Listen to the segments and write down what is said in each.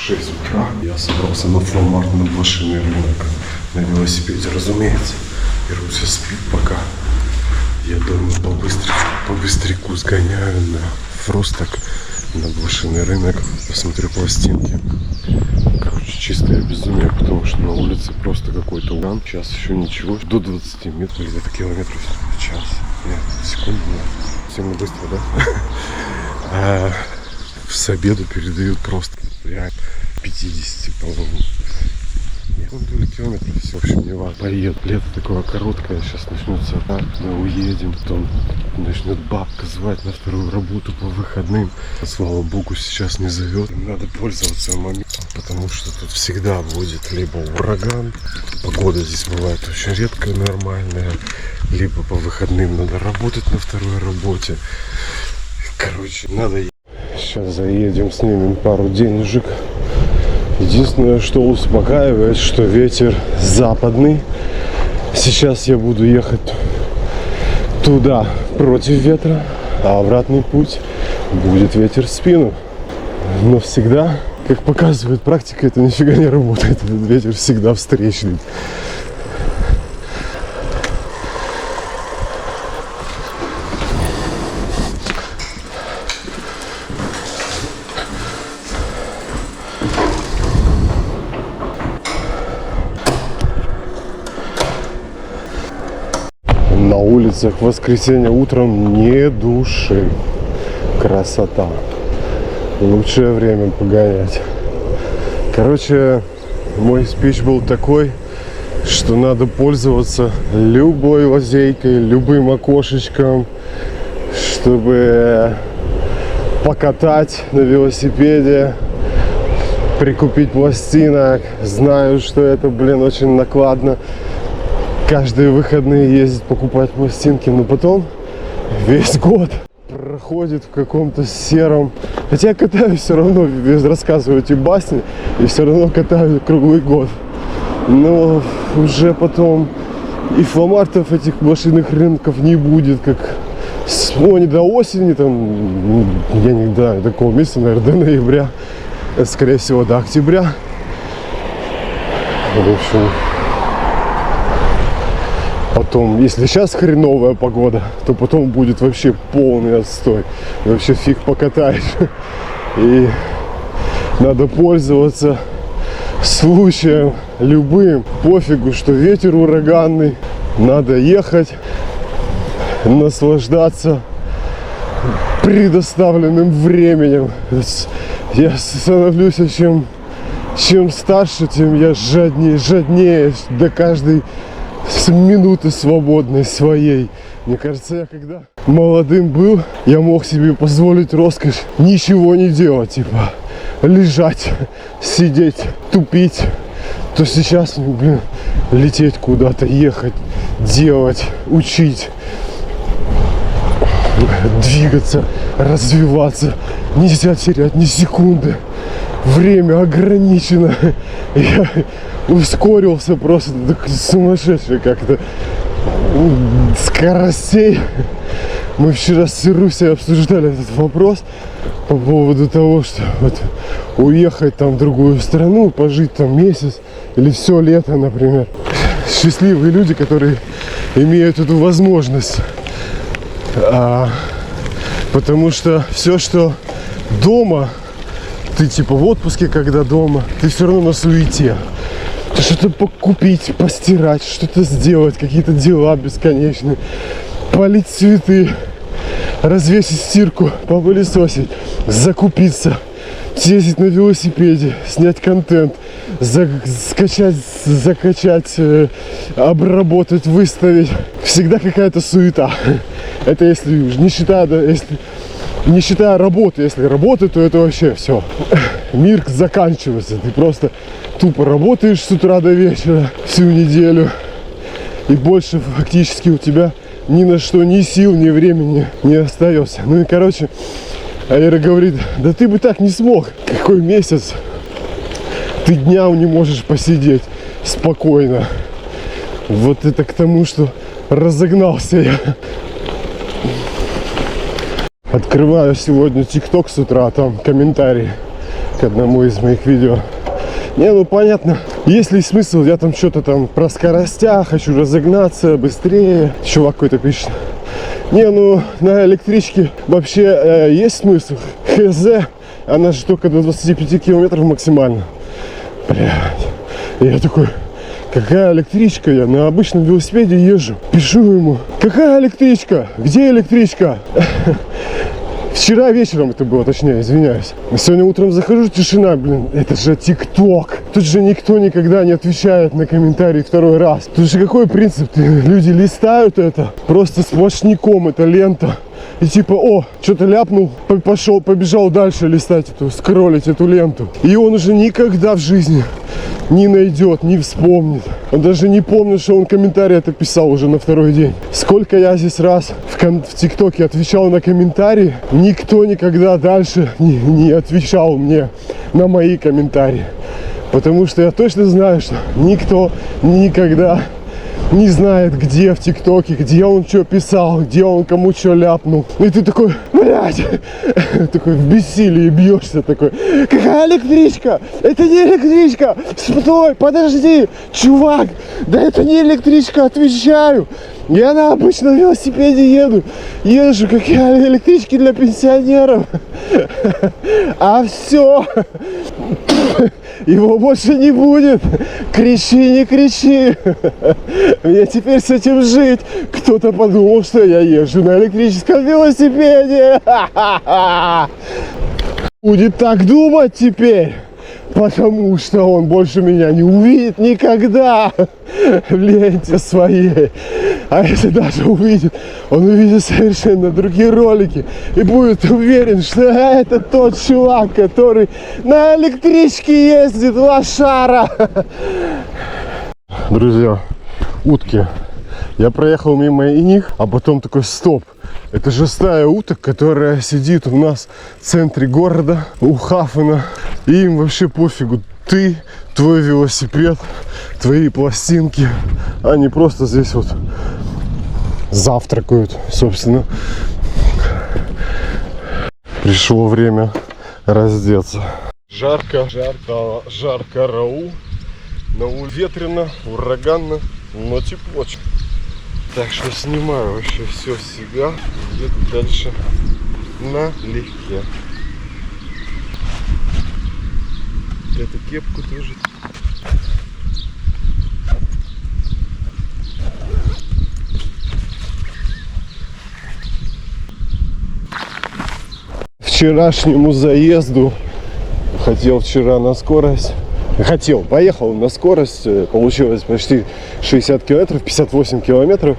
6 утра. Я собрался на фломарт, на блошиный рынок. На велосипеде, разумеется. И Руся спит пока. Я думаю, по-быстряку сгоняю на Фросток, на блошиный рынок. Посмотрю пластинки. Короче, чистое безумие, потому что на улице просто какой-то ураган. Сейчас еще ничего. До 20 метров, где-то километров в час. Нет, секунду. Сильно быстро, да? С обеду передают просто реально 50, по-моему. Доли километров, все, в общем, не важно. Поеду. Лето такое короткое, сейчас начнется, мы уедем, потом начнет бабка звать на вторую работу по выходным. Слава богу, сейчас не зовет. Надо пользоваться моментом, потому что тут всегда будет либо ураган, погода здесь бывает очень редко нормальная, либо по выходным надо работать на второй работе. Короче, надо. Сейчас заедем, снимем пару денежек. Единственное, что успокаивает, что ветер западный. Сейчас я буду ехать туда против ветра, а обратный путь будет ветер в спину. Но всегда, как показывает практика, это нифига не работает. Этот ветер всегда встречный. На улицах в воскресенье утром не души. Красота. Лучшее время погонять. Короче, мой спич был такой, что надо пользоваться любой лазейкой, любым окошечком, чтобы покатать на велосипеде, прикупить пластинок. Знаю, что это, очень накладно. Каждые выходные ездить покупать пластинки, но потом весь год проходит в каком-то сером. Хотя я катаюсь все равно, рассказываю эти басни, и все равно катаю круглый год. Но уже потом и фломартов этих блошиных рынков не будет, как не до осени, там, я не знаю, такого месяца, наверное, до ноября, скорее всего, до октября. В общем, потом, если сейчас хреновая погода, то потом будет вообще полный отстой. Вообще фиг покатаешь. И надо пользоваться случаем любым. Пофигу, что ветер ураганный. Надо ехать, наслаждаться предоставленным временем. Я становлюсь, чем старше, тем я жаднее до каждой с минуты свободной своей. Мне кажется, я когда молодым был, я мог себе позволить роскошь ничего не делать, типа лежать, сидеть, тупить. То сейчас, лететь куда-то, ехать, делать, учить, двигаться, развиваться. Нельзя терять ни секунды. Время ограничено. Я ускорился просто сумасшедший как-то. Скоростей. Мы вчера с Русей обсуждали этот вопрос по поводу того, что уехать там в другую страну, пожить там месяц или все лето, например. Счастливые люди, которые имеют эту возможность. Потому что все, что дома, ты типа в отпуске, когда дома, ты все равно на суете. Что-то покупить, постирать, что-то сделать, какие-то дела бесконечные. Полить цветы, развесить стирку, попылесосить, закупиться, съездить на велосипеде, снять контент, закачать, обработать, выставить. Всегда какая-то суета. Это если не считая работы. Если работа, то это вообще все. Мир заканчивается. Ты просто тупо работаешь с утра до вечера всю неделю. И больше фактически у тебя ни на что, ни сил, ни времени не остается. Ну и короче, Аира говорит, да ты бы так не смог. Какой месяц? Ты дня не можешь посидеть спокойно. Вот это к тому, что разогнался я. Открываю сегодня ТикТок с утра, там комментарии. к одному из моих видео. Не, ну понятно, есть ли смысл, я там что-то там про скоростя, хочу разогнаться быстрее. Чувак какой-то пишет. Не, ну на электричке вообще есть смысл. ХЗ, она же только до 25 километров максимально. Блядь. И я такой, какая электричка? Я на обычном велосипеде езжу. Пишу ему, какая электричка? Где электричка? Вчера вечером это было, точнее, извиняюсь. Сегодня утром захожу, тишина, блин, это же ТикТок. Тут же никто никогда не отвечает на комментарии второй раз. Тут же какой принцип? Люди листают это просто сплошняком, это лента. И типа, о, что-то ляпнул, пошел, побежал дальше листать эту, скроллить эту ленту. И он уже никогда в жизни не найдет, не вспомнит. Он даже не помнит, что он комментарий это писал уже на второй день. Сколько я здесь раз в ТикТоке отвечал на комментарии, никто никогда дальше не отвечал мне на мои комментарии. Потому что я точно знаю, что никто никогда не знает, где в ТикТоке, где он что писал, где он кому что ляпнул. И ты такой, блядь, такой в бессилии бьешься, такой, какая электричка? Это не электричка! Стой, подожди, чувак, да это не электричка, отвечаю. Я на обычном велосипеде езжу, какие электрички для пенсионеров. А все, его больше не будет. Кричи, не кричи. Мне теперь с этим жить. Кто-то подумал, что я езжу на электрическом велосипеде. Будет так думать теперь. Потому что он больше меня не увидит никогда в ленте своей. А если даже увидит, он увидит совершенно другие ролики и будет уверен, что это тот чувак, который на электричке ездит, лошара. Друзья, утки. Я проехал мимо них, а потом такой, стоп. Это же стая уток, которая сидит у нас в центре города, у Хафена. И им вообще пофигу. Ты, твой велосипед, твои пластинки. Они просто здесь вот завтракают, собственно. Пришло время раздеться. Жарко, рау. На улице ветрено, ураганно, но тепло. Так что снимаю вообще все с себя, еду дальше налегке. Эту кепку тоже. Вчерашнему заезду хотел вчера на скорость. Поехал на скорость, получилось почти 60 километров, 58 километров,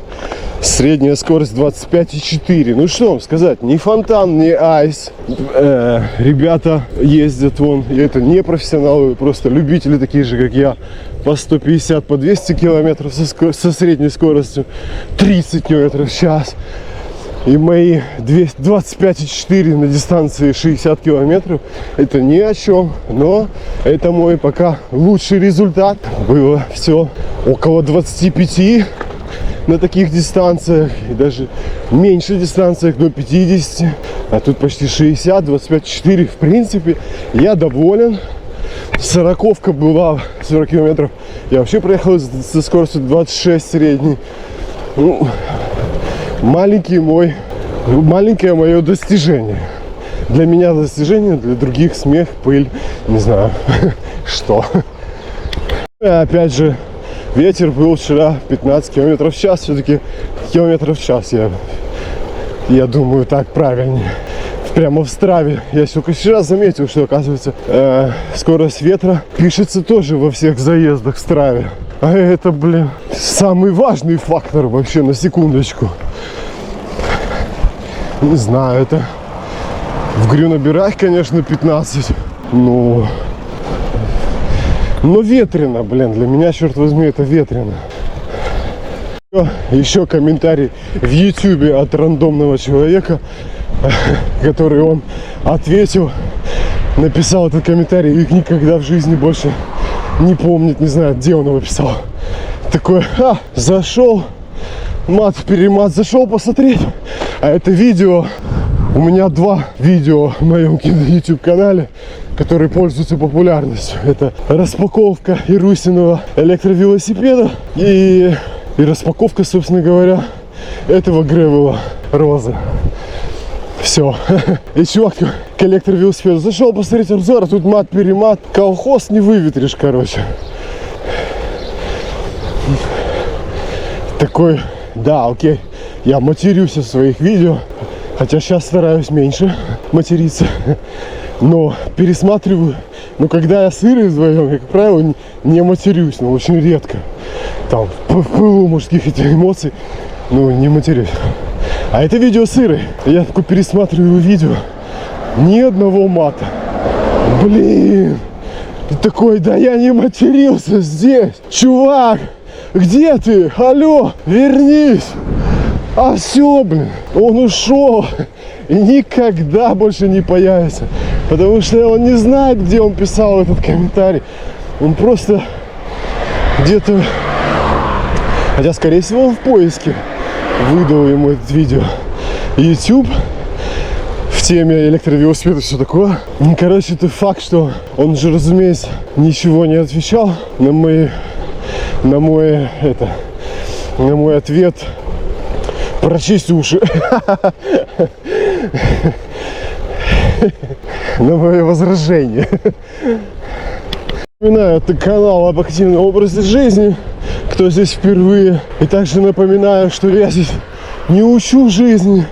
средняя скорость 25,4. Ну что вам сказать, ни фонтан, ни айс. Ребята ездят вон, и это не профессионалы, просто любители такие же, как я, по 150, по 200 километров со средней скоростью 30 километров в час. И мои 25,4 на дистанции 60 километров это ни о чем, но это мой пока лучший результат. Было все около 25 на таких дистанциях и даже меньше дистанциях до 50, а тут почти 60, 25,4. В принципе, я доволен. 40-ка была 40 километров. Я вообще проехал со скоростью 26 средней. Ну, маленькое мое достижение. Для меня достижение, для других смех, пыль, не знаю, что. И опять же, ветер был вчера 15 километров в час, все-таки километров в час, я думаю, так правильнее. Прямо в Страве. Я только вчера заметил, что, оказывается, скорость ветра пишется тоже во всех заездах в Страве. А это, блин, самый важный фактор вообще, на секундочку. Не знаю, это в Грюноберах, конечно, 15. Но ветрено, блин. Для меня, черт возьми, это ветрено. Еще комментарий в YouTube от рандомного человека, который он ответил, написал этот комментарий и никогда в жизни больше не помнит, не знаю, где он его писал. Такой, зашел, мат-перемат, зашел посмотреть. А это видео, у меня 2 видео в моем YouTube канале. который пользуется популярностью. Это распаковка Ирусиного электровелосипеда и распаковка, собственно говоря, этого гревела Розы. Все. И чувак к электровелосипеду зашел посмотреть обзор, а тут мат-перемат. Колхоз не выветришь, короче. Такой, да, окей, я матерюсь в своих видео, хотя сейчас стараюсь меньше материться, но пересматриваю, но когда я с Ирой вдвоем, я, как правило, не матерюсь, но очень редко, там, в пылу мужских этих эмоций, ну, не матерюсь. А это видео с Ирой, я такой пересматриваю видео, ни одного мата, блин, ты такой, да я не матерился здесь, чувак! Где ты? Алло, вернись! А все, блин, он ушел и никогда больше не появится. Потому что он не знает, где он писал этот комментарий. Он просто где-то, хотя, скорее всего, он в поиске выдал ему это видео. YouTube в теме электровелосипеда и все такое. Короче, это факт, что он же, разумеется, ничего не отвечал на мой ответ. Прочисть уши. На мое возражение. Напоминаю, это канал об активном образе жизни. Кто здесь впервые. И также напоминаю, что я здесь не учу жизни.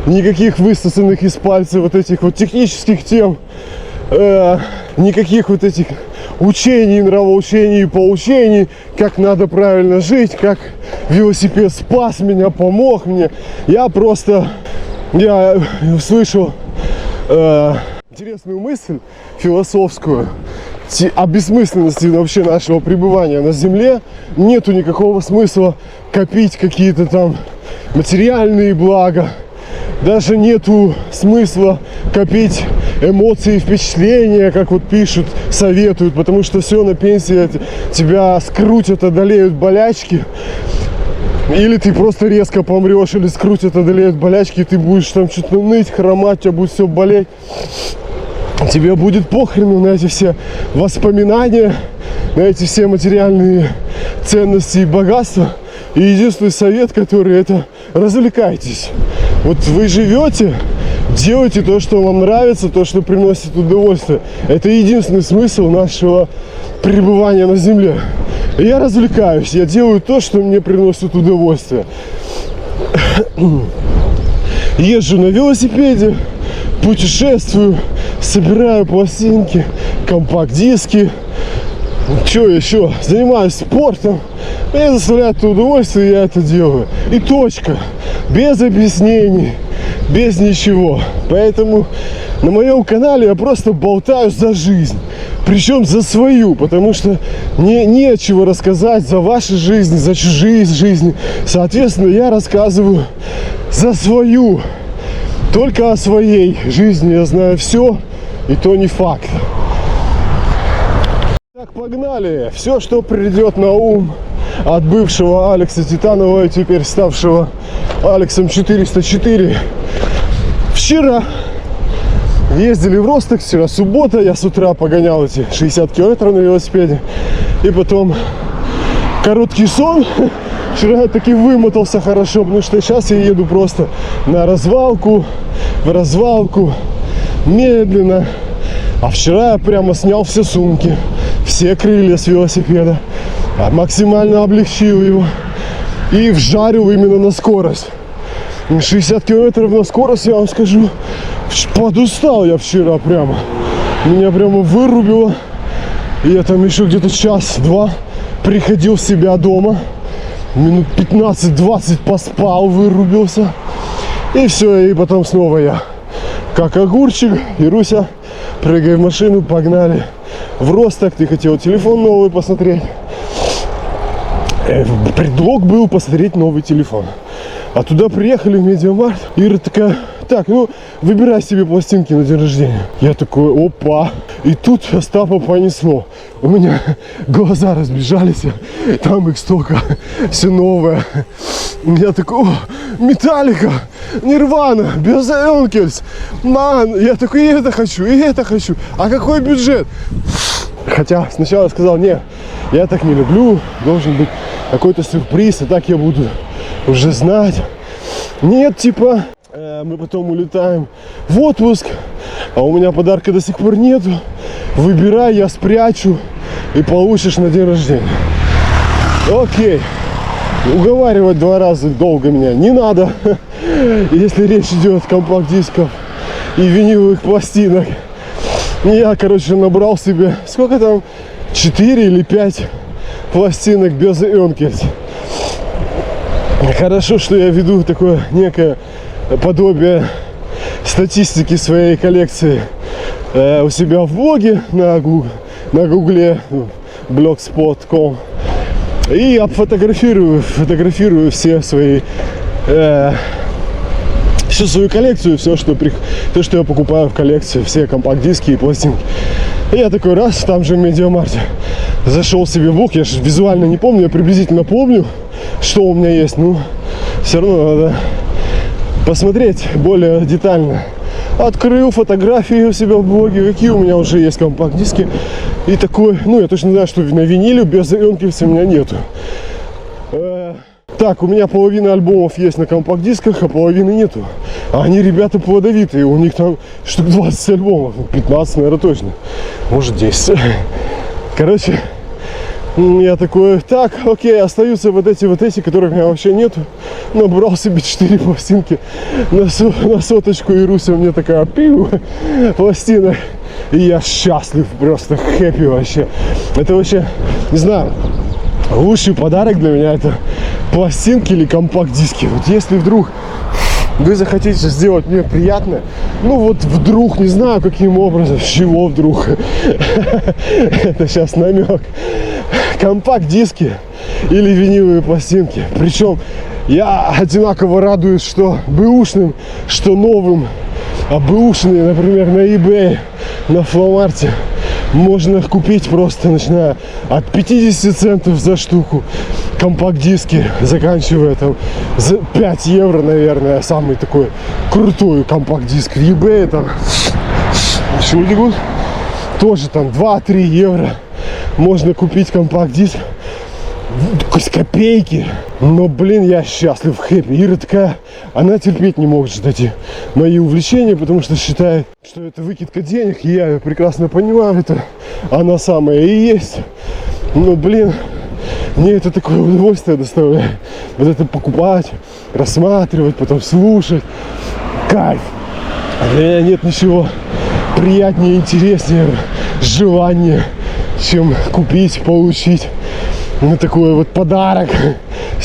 Никаких высосанных из пальца вот этих вот технических тем. Никаких вот этих учений, нравоучений и поучений, как надо правильно жить, как велосипед спас меня, помог мне. Я услышал интересную мысль философскую о бессмысленности вообще нашего пребывания на Земле. Нету никакого смысла копить какие-то там материальные блага. Даже нету смысла копить эмоции и впечатления, как вот пишут, советуют, потому что все, на пенсии тебя скрутят, одолеют болячки. Или ты просто резко помрешь, или скрутят, одолеют болячки, и ты будешь там что-то ныть, хромать, у тебя будет все болеть. Тебе будет похрену на эти все воспоминания, на эти все материальные ценности и богатства. И единственный совет, который это: развлекайтесь. Вот вы живете, делайте то, что вам нравится, то, что приносит удовольствие. Это единственный смысл нашего пребывания на Земле. И я развлекаюсь, я делаю то, что мне приносит удовольствие. Езжу на велосипеде, путешествую, собираю пластинки, компакт-диски. Что еще? Занимаюсь спортом. Мне доставляет это удовольствие, я это делаю. И точка. Без объяснений, без ничего. Поэтому на моем канале я просто болтаю за жизнь. Причем за свою, потому что нечего рассказать за ваши жизни, за чужие жизни. Соответственно, я рассказываю за свою. Только о своей жизни я знаю все, и то не факт. Так, погнали. Все, что придет на ум от бывшего Алекса Титанова и теперь ставшего Алексом 404. Вчера ездили в Росток, вчера суббота, я с утра погонял эти 60 километров на велосипеде. И потом короткий сон. Вчера я таки вымотался хорошо, потому что сейчас я еду просто на развалку, в развалку, медленно. А вчера я прямо снял все сумки, все крылья с велосипеда, максимально облегчил его и вжарил именно на скорость. 60 километров на скорость, я вам скажу, подустал я вчера прямо. Меня прямо вырубило. И я там еще где-то час-два приходил в себя дома. Минут 15-20 поспал, вырубился. И все, и потом снова я как огурчик. Ируся, прыгай в машину, погнали в Росток. Ты хотел телефон новый посмотреть. Предлог был посмотреть новый телефон. А туда приехали в Медиамаркт. Ира такая: так, ну, выбирай себе пластинки на день рождения. Я такой: опа. И тут Остапа понесло. У меня глаза разбежались. Там их столько. Все новое. У меня такой: о, Металлика. Нирвана, без Энкельс. Ман, я такой, и это хочу, и это хочу. А какой бюджет? Хотя сначала я сказал, не, я так не люблю, должен быть какой-то сюрприз, и так я буду уже знать. Нет, типа, мы потом улетаем в отпуск, а у меня подарка до сих пор нету. Выбирай, я спрячу и получишь на день рождения. Окей. Уговаривать 2 раза долго меня не надо. Если речь идет о компакт-дисках и виниловых пластинок. Я, короче, набрал себе, сколько там, 4 или 5 пластинок без Энкельс. Хорошо, что я веду такое некое подобие статистики своей коллекции у себя в блоге на гугле blogspot.com. И фотографирую все свои всю свою коллекцию, все, что я покупаю в коллекции, все компакт-диски и пластинки. И я такой раз, там же в Медиамарте, зашел себе в блог, я же визуально не помню, я приблизительно помню, что у меня есть, ну, все равно надо посмотреть более детально. Открыл фотографии у себя в блоге, какие у меня уже есть компакт-диски. И такой, ну, я точно знаю, что на виниле без Энкельса у меня нету. Так, у меня половина альбомов есть на компакт-дисках, а половины нету. А они, ребята, плодовитые, у них там штук 20 альбомов, 15, наверное, точно. Может, 10. Короче, я такой, так, окей, остаются вот эти, которых у меня вообще нету. Набрал себе 4 пластинки на соточку, и Руся мне такая, пиу, пластина. И я счастлив, просто хэппи вообще. Это вообще, не знаю, лучший подарок для меня — это пластинки или компакт-диски. Вот если вдруг вы захотите сделать мне приятно, ну вот вдруг, не знаю каким образом, с чего вдруг, это сейчас намек, компакт-диски или виниловые пластинки. Причем я одинаково радуюсь, что бэушным, что новым. А бэушные, например, на eBay, на Фломарте можно купить просто, начиная от 50 центов за штуку, компакт-диски, заканчивая там за 5 евро, наверное, самый такой крутой компакт-диск. В eBay там тоже там 2-3 евро можно купить компакт-диск. С копейки. Но, блин, я счастлив, хэппи. Ира такая, она терпеть не может эти мои увлечения, потому что считает, что это выкидка денег. И я ее прекрасно понимаю, это она самая и есть. Но, блин, мне это такое удовольствие доставляет. Вот это покупать, рассматривать, потом слушать. Кайф. А для меня нет ничего приятнее, интереснее, желания, чем купить, получить. Ну, такой вот подарок.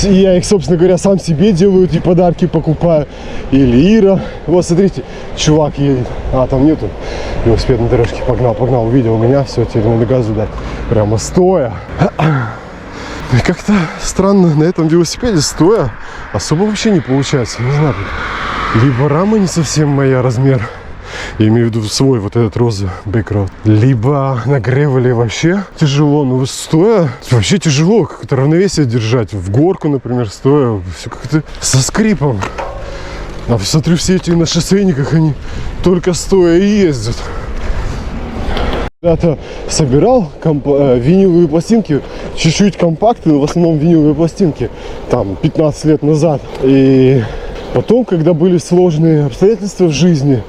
Я их, собственно говоря, сам себе делаю, эти подарки покупаю. Или Ира. Вот, смотрите, чувак едет. А, там нету. Велосипед на дорожке. Погнал, увидел меня. Все, теперь надо газу дать. Прямо стоя. И как-то странно на этом велосипеде стоя особо вообще не получается. Не знаю, либо рама не совсем моя размер. Я имею в виду свой вот этот розовый бэкграунд. Либо на гревеле вообще тяжело. Ну, стоя вообще тяжело как-то равновесие держать. В горку, например, стоя. Все как-то со скрипом. А смотрю, все эти на шоссейниках, они только стоя и ездят. Когда-то собирал виниловые пластинки, чуть-чуть компактные, в основном виниловые пластинки, там 15 лет назад. И потом, когда были сложные обстоятельства в жизни,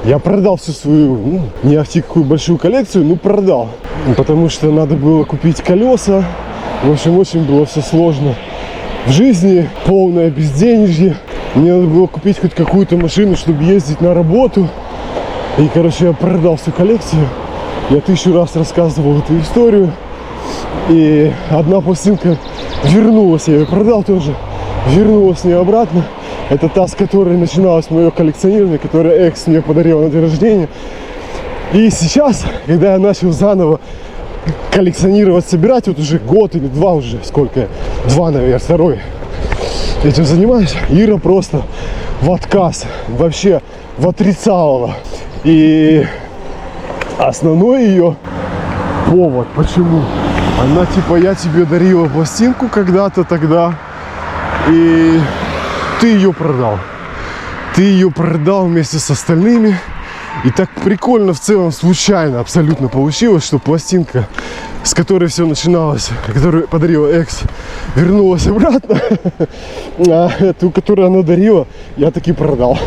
я продал всю свою, не ахти какую большую коллекцию, но продал. Потому что надо было купить колеса. В общем, очень было все сложно в жизни, полное безденежье. Мне надо было купить хоть какую-то машину, чтобы ездить на работу. И, короче, я продал всю коллекцию. Я 1000 раз рассказывал эту историю. И одна пластинка вернулась, я ее продал тоже. Вернулась мне обратно. Это та, с которой начиналось мое коллекционирование, которую экс мне подарил на день рождения. И сейчас, когда я начал заново коллекционировать, собирать, вот уже год или 2 уже, сколько, 2, наверное, 2-й этим занимаюсь, Ира просто в отказ, вообще в отрицалово. И основной ее повод, почему? Она типа, я тебе дарила пластинку когда-то тогда, и ты ее продал. Ты ее продал вместе с остальными. И так прикольно в целом, случайно абсолютно получилось, что пластинка, с которой все начиналось, которую подарила экс, вернулась обратно. А эту, которую она дарила, я таки продал.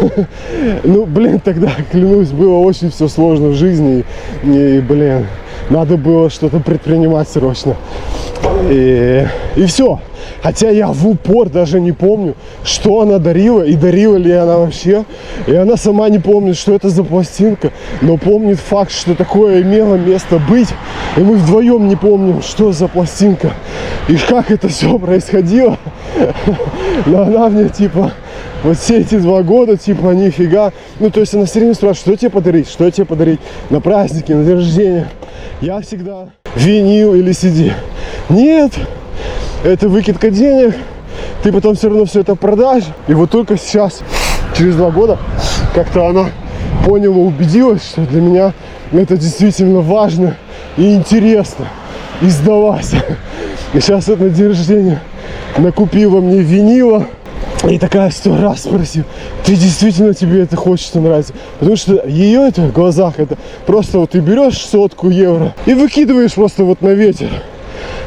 Ну, блин, тогда, клянусь, было очень все сложно в жизни. И блин, надо было что-то предпринимать срочно. И все. Хотя я в упор даже не помню, что она дарила и дарила ли она вообще. И она сама не помнит, что это за пластинка, но помнит факт, что такое имело место быть. И мы вдвоем не помним, что за пластинка и как это все происходило. Но она мне типа вот все эти 2 года, типа, нифига. Ну, то есть она все время спрашивает, что тебе подарить, что тебе подарить на праздники, на день рождения. Я всегда винил или CD. Нет. Это выкидка денег, ты потом все равно все это продашь. И вот только сейчас, через 2 года, как-то она поняла, убедилась, что для меня это действительно важно и интересно. И сдалась. И сейчас вот на день рождения накупила мне винила. И такая 100 раз спросила, ты действительно, тебе это хочется, нравится? Потому что ее это в глазах, это просто вот ты берешь 100 евро и выкидываешь просто вот на ветер.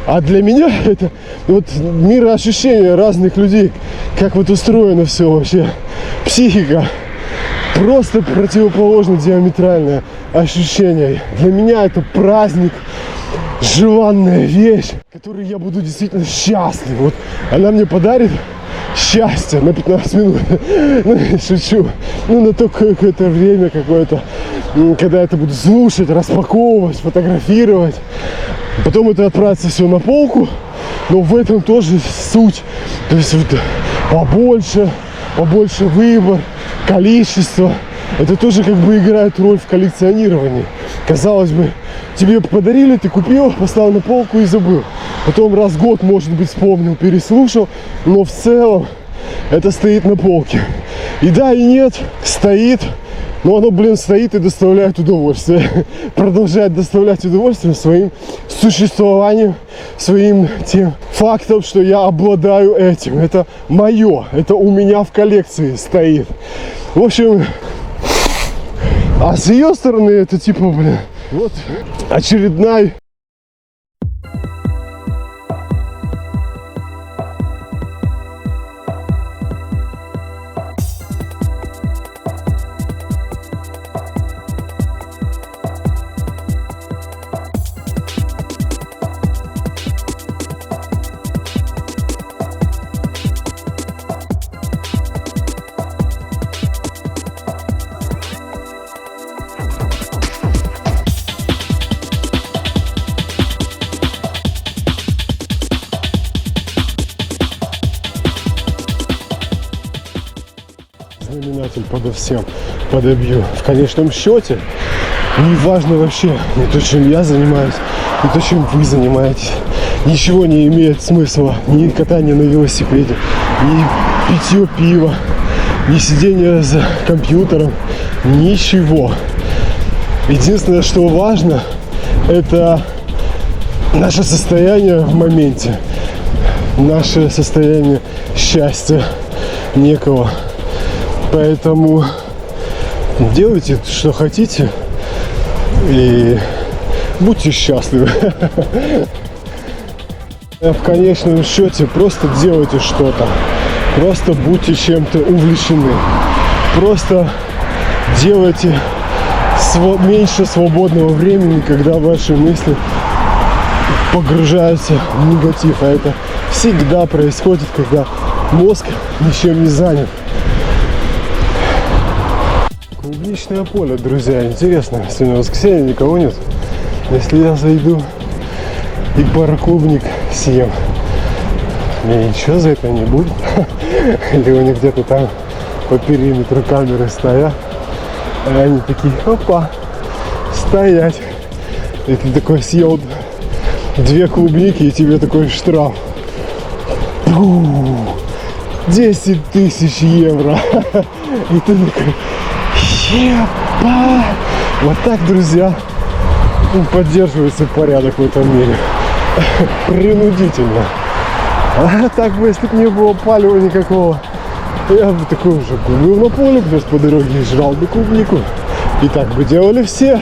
А для меня это вот мироощущение разных людей, как вот устроено все вообще. Психика просто противоположно диаметральное ощущение. Для меня это праздник, желанная вещь, которой я буду действительно счастлив. Вот она мне подарит счастье на 15 минут. Ну, шучу. Ну, на то какое-то время какое-то, когда я это буду слушать, распаковывать, фотографировать. Потом это отправится все на полку, но в этом тоже суть. То есть вот побольше выбор, количество. Это тоже как бы играет роль в коллекционировании. Казалось бы, тебе подарили, ты купил, поставил на полку и забыл. Потом раз в год, может быть, вспомнил, переслушал, но в целом это стоит на полке. И да, и нет, стоит. Но оно, блин, стоит и доставляет удовольствие. Продолжает доставлять удовольствие своим существованием, своим тем фактом, что я обладаю этим. Это мое, это у меня в коллекции стоит. В общем, а с ее стороны это типа, блин, вот очередная... Знаменатель подо всем, подобью. В конечном счете, не важно вообще не то, чем я занимаюсь, не то, чем вы занимаетесь. Ничего не имеет смысла. Ни катание на велосипеде, ни питье пива, ни сидение за компьютером. Ничего. Единственное, что важно, это наше состояние в моменте. Наше состояние счастья некого. Поэтому делайте, что хотите, и будьте счастливы. В конечном счете просто делайте что-то. Просто будьте чем-то увлечены. Просто делайте меньше свободного времени, когда ваши мысли погружаются в негатив. А это всегда происходит, когда мозг ничем не занят. Клубничное поле, друзья. Интересно, сегодня воскресенье, никого нет. Если я зайду и пару клубник съем, мне ничего за это не будет. Или у них где-то там по периметру камеры стоят, а они такие, опа, стоять. И ты такой съел 2 клубники, и тебе такой штраф. 10 000 евро. И ты такой, епа. Вот так, друзья, поддерживается порядок в этом мире. Принудительно. А так бы, если бы не было палева никакого, Я бы такой уже был на поле, плюс по дороге и жрал бы клубнику. И так бы делали все.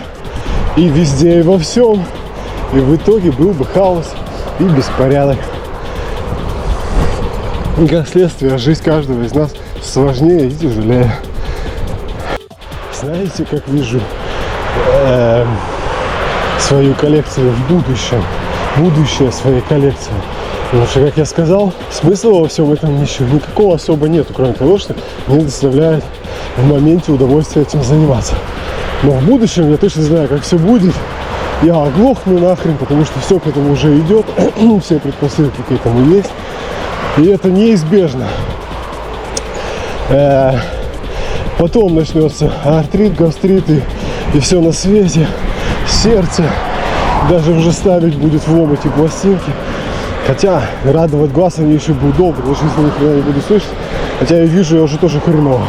И везде, и во всем. И в итоге был бы хаос и беспорядок. И как следствие, жизнь каждого из нас сложнее и тяжелее. Знаете, как вижу свою коллекцию в будущем? Будущее своей коллекции. Потому что, как я сказал, смысла во всем этом никакого особо нету, кроме того, что мне доставляет в моменте удовольствие этим заниматься. Но в будущем я точно знаю, как все будет. Я оглохну нахрен, потому что все к этому уже идет, все предпосылки к этому есть. И это неизбежно. Потом начнется артрит, гастрит и все на свете. Сердце даже уже ставить будет в омуте пластинки. Хотя радовать глаз они еще будут долго, потому что если никогда не буду слышать. Хотя я вижу, я уже тоже хреново.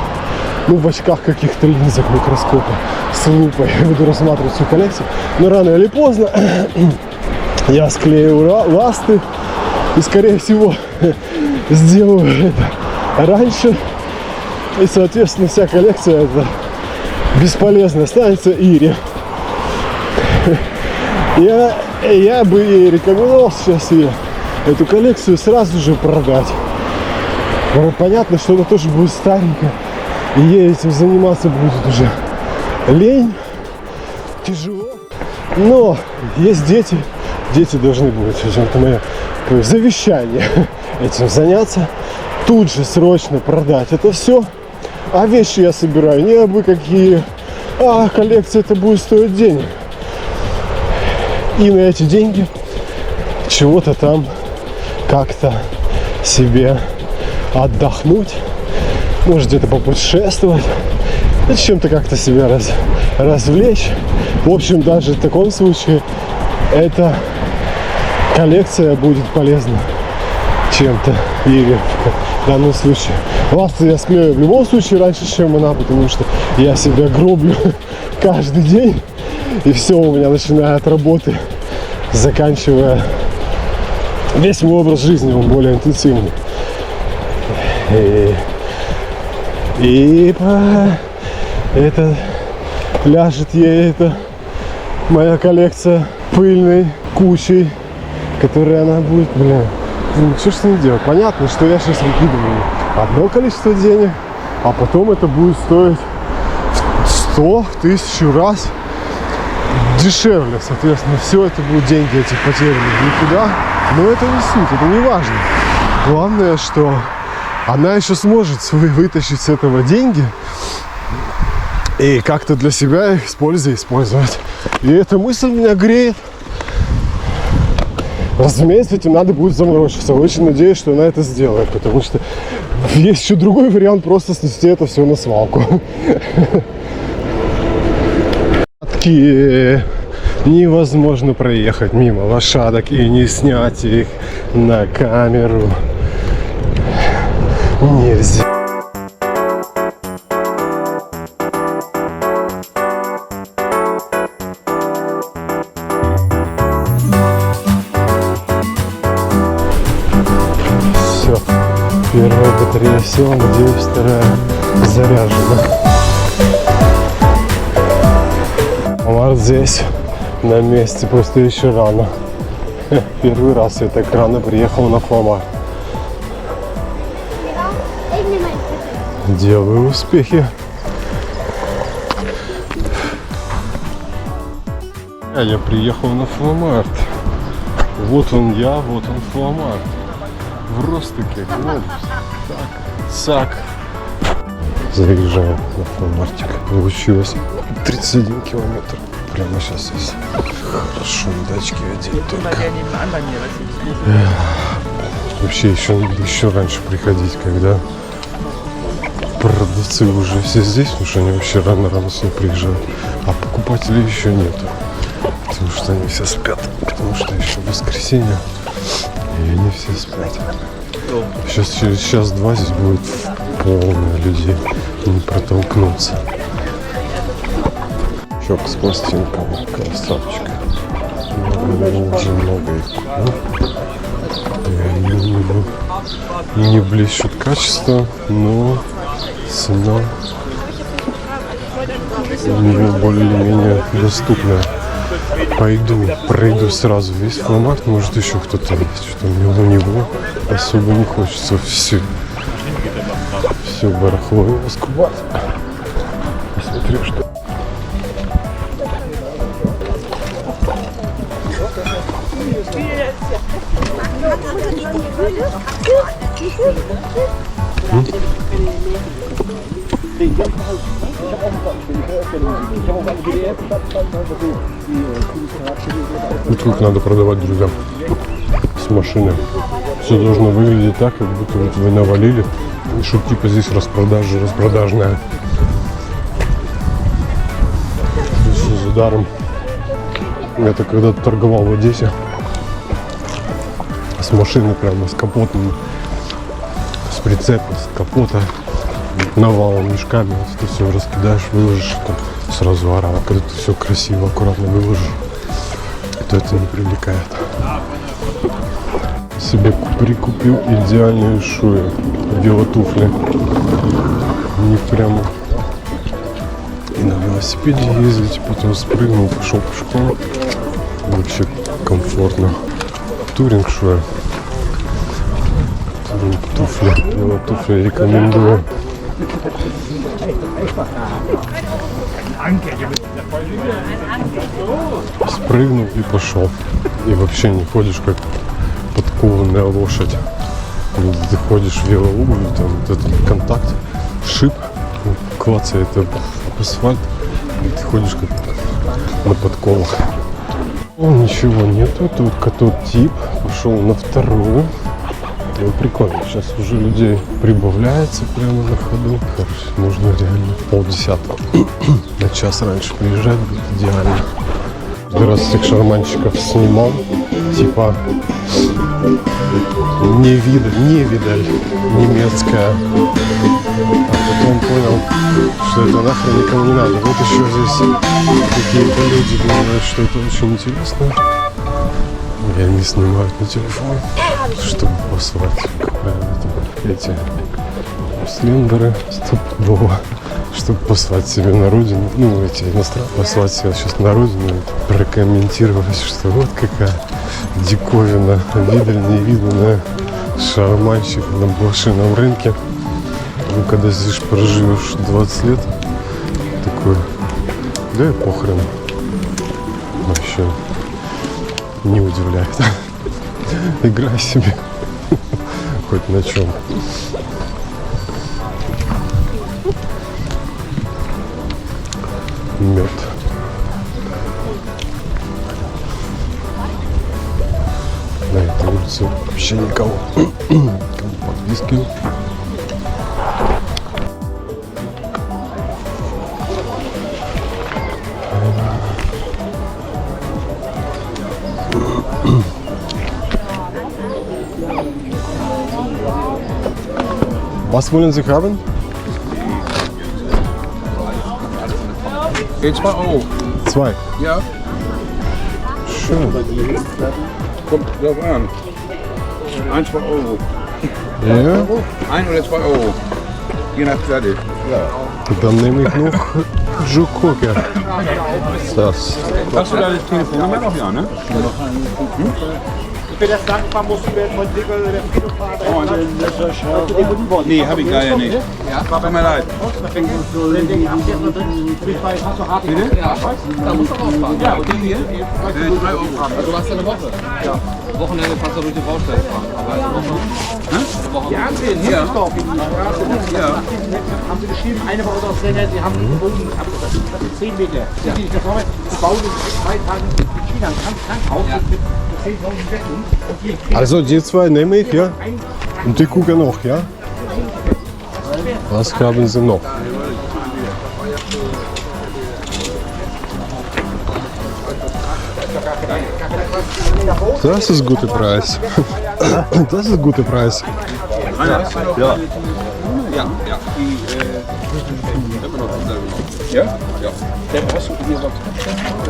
Ну, в очках каких-то линзах микроскопа с лупой буду рассматривать всю коллекцию. Но рано или поздно я склею ласты и, скорее всего, сделаю это раньше. И, соответственно, вся коллекция это бесполезно останется Ире. Я бы ей рекомендовал сейчас ее эту коллекцию сразу же продать. Понятно, что она тоже будет старенькая, и ей этим заниматься будет уже лень, тяжело. Но есть дети, дети должны будут, это мое завещание, этим заняться, тут же срочно продать это все. А вещи я собираю не абы какие, а коллекция это будет стоить денег. И на эти деньги чего-то там как-то себе отдохнуть, может где-то попутешествовать, чем-то как-то себя развлечь. В общем, даже в таком случае эта коллекция будет полезна чем-то или в данном случае. Ласты я склею в любом случае раньше, чем она, потому что я себя гроблю каждый день. И все у меня, начиная от работы, заканчивая весь мой образ жизни, он более интенсивный. И это ляжет ей эта моя коллекция пыльной кучей, которая она будет, что ж с ней делать? Понятно, что я сейчас выкидываю одно количество денег, а потом это будет стоить 100, 1000 раз дешевле. Соответственно, все это будут деньги эти потеряны никуда. Но это не суть, это не важно. Главное, что она еще сможет вытащить с этого деньги и как-то для себя их использовать. И эта мысль меня греет. Разумеется, этим надо будет заморочиться. Очень надеюсь, что она это сделает, потому что есть еще другой вариант, просто снести это все на свалку. Невозможно проехать мимо лошадок и не снять их на камеру. Нельзя. Все. Первая батарея села, надеюсь, вторая заряжена. Март здесь на месте, просто еще рано. Первый раз я так рано приехал на Фломар. Делаю успехи. Я приехал на Фломарт. Вот он я, вот он Фломарт. В Ростоке, глобус. Так, цак. Заезжаем на Фломартик. Получилось 31 километр. Прямо сейчас здесь. Хорошо, датчики одеть только. Вообще еще раньше приходить, когда продавцы уже все здесь, потому что они вообще рано сюда приезжают, а покупателей еще нету, потому что они все спят, потому что еще воскресенье, и они все спят. Сейчас через час-два здесь будет полно людей, не протолкнуться. Чок с пластинками, красавчик. Уже много их купил. не блещут качество, но цена у него более-менее доступная. Пройду сразу весь фломарт, может еще кто-то есть, что у него особо не хочется все барахло его скупать. Посмотрю, что... Вот как надо продавать, друзья, с машины. Все должно выглядеть так, как будто вот вы навалили, что типа здесь распродажная. Все за даром. Это когда-то торговал в Одессе с машины прямо, с капотом, с прицепа, с капота, навалом, мешками. Вот ты все раскидаешь, выложишь, там сразу орал. Когда ты все красиво, аккуратно выложишь, то это не привлекает. Себе прикупил идеальные шуи, велотуфли. У них прямо и на велосипеде ездить, потом спрыгнул, пошел пешком. Вообще комфортно. Туринг шуи. Туринг туфли. Велотуфли рекомендую. Спрыгнул и пошел. И вообще не ходишь как подкованная лошадь. Когда ты ходишь в велоугол, там вот этот контакт, шип, клацает об асфальт, и ты ходишь как на подковах. О, ничего нету, только тот тип пошел на вторую. Ну, прикольно, сейчас уже людей прибавляется прямо на ходу. Короче, нужно реально 9:30. На час раньше приезжать будет идеально. Каждый раз всех шарманщиков снимал, типа невидаль немецкая. А потом понял, что это нахрен никому не надо. Вот еще здесь какие-то люди говорят, что это очень интересно. И они снимают на телефон, чтобы послать эти слендеры стопудово, чтобы послать себе на родину, ну эти иностранные, послать себя сейчас на родину и прокомментировать, что вот какая диковина, видаль невиданная, шарманщик на блошином рынке. Ну, когда здесь проживешь 20 лет, такой, да и похрен, вообще не удивляет. Играй себе хоть на чем. Мед. На этой улице вообще никого. Подвески. Was wollen Sie haben? €2. 2. Ja, Schön. kommt drauf an. 1, 2 Euro. Ja. 1 oder 2 Euro. Je nach Platte. Dann nehme ich noch Joe-Cocker. Das. Hast du deine Telefonnummer noch? Ja, ne? Für das Dankbar musst du werden von Digger oder der Friedhof. Nee, habe ich leider nicht. Tut mir leid. Bitte? Da muss doch auffahren. Ja, und die hier? 3 Euro haben. Du hast ja eine Woche. Ja. Wochenende kannst du durch die Baustelle fahren. Aber eine Woche. Eine Woche. Die Ansehen, Ja. Düsseldorf, in die Straße. Ja. Haben sie geschrieben, eine Woche oder Sender, sie haben gefunden, das sind 10 Meter. Ja. Die bauen in 2 Tagen in China ein Krankenhaus mit 10.000 Betten. Und die Also die 2 nehme ich, ja? Und die gucken noch, ja? Was haben Sie noch? Das ist guter Preis. Das ist guter Preis. Ja. Ja, ja. Die, immer noch dieselbe. Ja? Ja. Hast du hier was?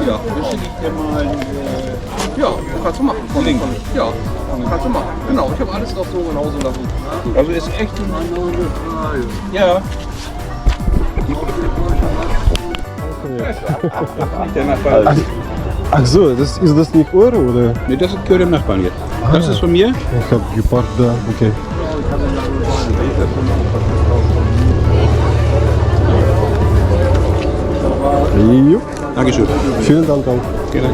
Ja. Willst du nicht dir mal... Ja, kannst du machen. Von links. Ja, kannst du machen. Genau, ich habe alles noch so genauso lassen. Also ist echt ein... Ja. Der Nachbar. Ach so, ist das nicht eure oder? Nee, das gehört dem Nachbarn jetzt. Das ist von mir. Ich hab geparkt da, okay. Jo. Dankeschön. Vielen Dank auch. Gerne.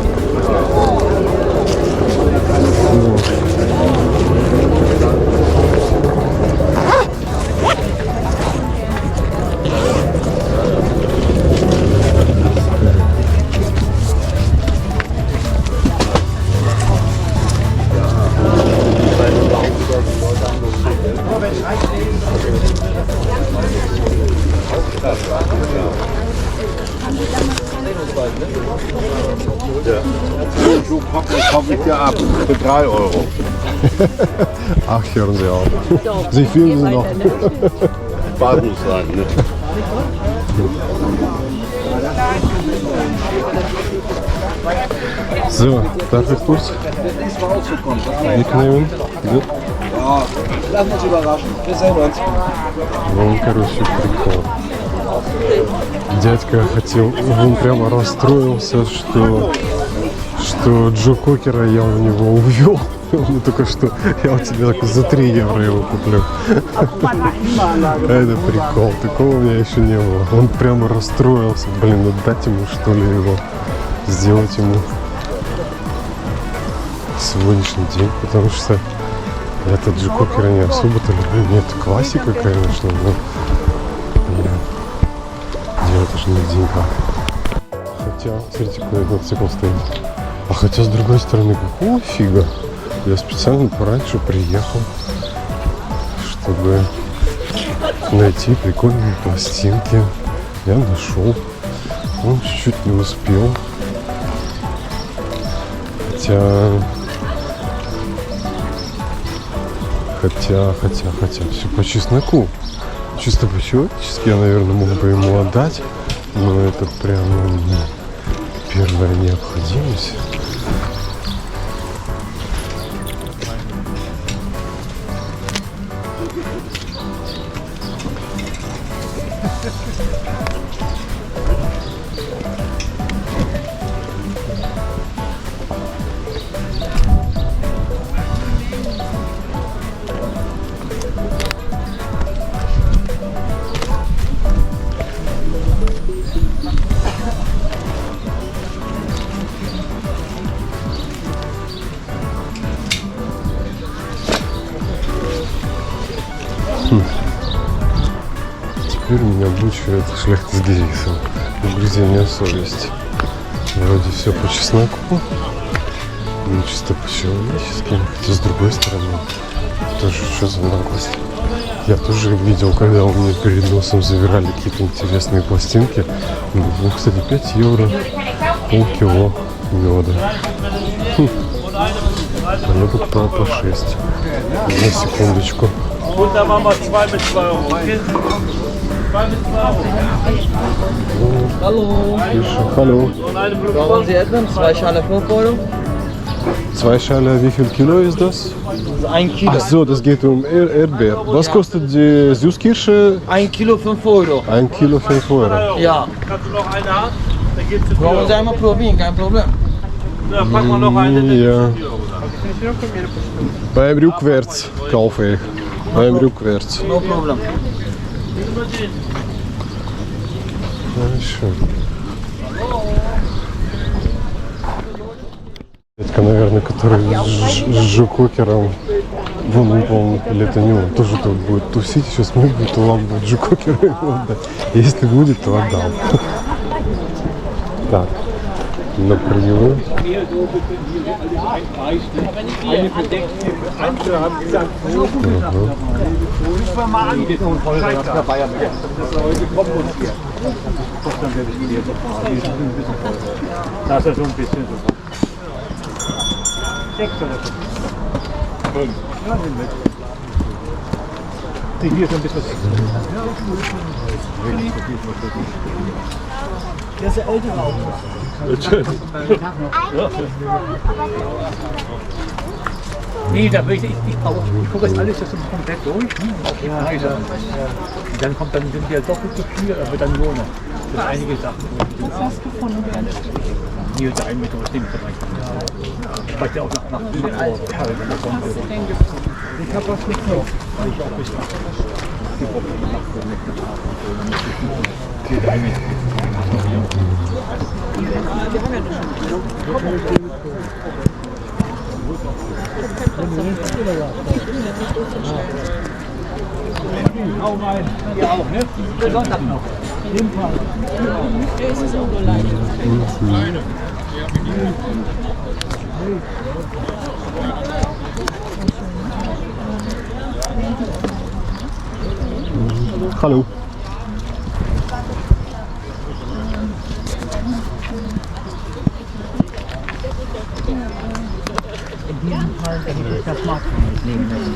So kaufe ich dir ab für 3 Euro. Ach, hören Sie auf. Sie filmen Sie noch. Spaß muss sein, ne? So, darf ich kurz mitnehmen? Gut. Ja, lassen uns überraschen. Wir sehen uns. Вон, короче, прикол. Дядька хотел, он прямо расстроился, что Джо Кокера я у него увел. Он только что, я у тебя так за 3 евро его куплю. Это прикол, такого у меня еще не было. Он прямо расстроился, блин, отдать ему что ли его, сделать ему сегодняшний день, потому что этот Джо Кокера не особо-то люблю. Нет, классика, конечно, но дело-то же не в деньгах. Хотя, смотрите, какой мотоцикл стоит. А хотя, с другой стороны, какого фига? Я специально пораньше приехал, чтобы найти прикольные пластинки. Я нашел. Он чуть-чуть не успел. Хотя, все по чесноку. Чисто по-человечески я, наверное, мог бы ему отдать, но это прям первая необходимость. Теперь меня мучает шляхта с гейсом. Угрызение совести. Вроде все по чесноку, но чисто по-человечески. Хотя с другой стороны, тоже что за наглость. Я тоже видел, когда у меня перед носом завирали какие-то интересные пластинки. Ну, кстати, 5 евро, полкило меда. А я покупал по 6. На секундочку. Und da machen wir 2 mit 2 Euro. Okay? 2 mit 2 Euro. Hallo. Hallo. Und eine Blume. Brauchen Sie etwas? 2 Schale Vorbeule? 2 Schale, wie viel Kilo ist das? Das ist 1 Kilo. Ach so, das geht um Erdbeer. Was kostet die Süßkirsche? 1 Kilo 5 Euro. 1 Kilo 5 Euro. Ja. Kannst du noch eine haben? Dann geht's zu Brauchen Sie 4 einmal probieren, kein Problem. Ja, packen wir noch eine, dann Ja. geht's zu 4 Euro. Beim Rückwärts kaufe ich. Beim Rückwärts. No problem. Хорошо. Дядька, наверное, который с Джо Кокером, вон он, по-моему, или это не он, тоже тут будет тусить, сейчас мне будет ламбу Джо Кокера его отдать. Если будет, то отдам. Так, на прием. Das ist so ein bisschen so. 6 oder 5? 5. Ja, sind weg. Hier ist ein bisschen was extra. Der ist der ältere Auto. Nee, da will ich gucke jetzt alles jetzt komplett durch. Dann kommt dann sind ja doppelt so viel, aber dann nur noch. Das sind einige Sachen. Was hast du gefunden? Hier ist der 1 Meter aus dem Bereich. Weil der auch nach Ich habe was mitgenommen. Weil ich auch ein bisschen Hier auch, ne? Für Sonntag noch. Jeden Fall. Das ist auch leicht. Hallo. In diesem Fall hätte ich das Smartphone mitnehmen müssen.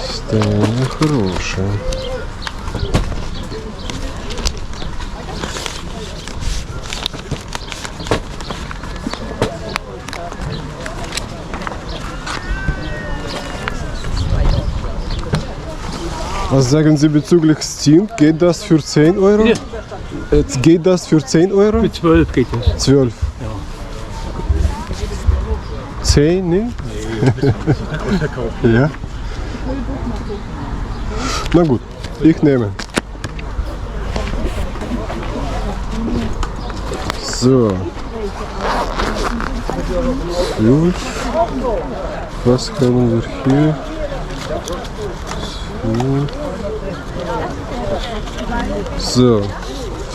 Состояние хорошее. Was sagen Sie bezüglich Steam? Geht das für 10 Euro? Bitte? Geht das für 10 Euro? Für 12 geht es. 12. 10, ne? Ja. Na gut, ich nehme. So. 12. Was haben wir hier? So.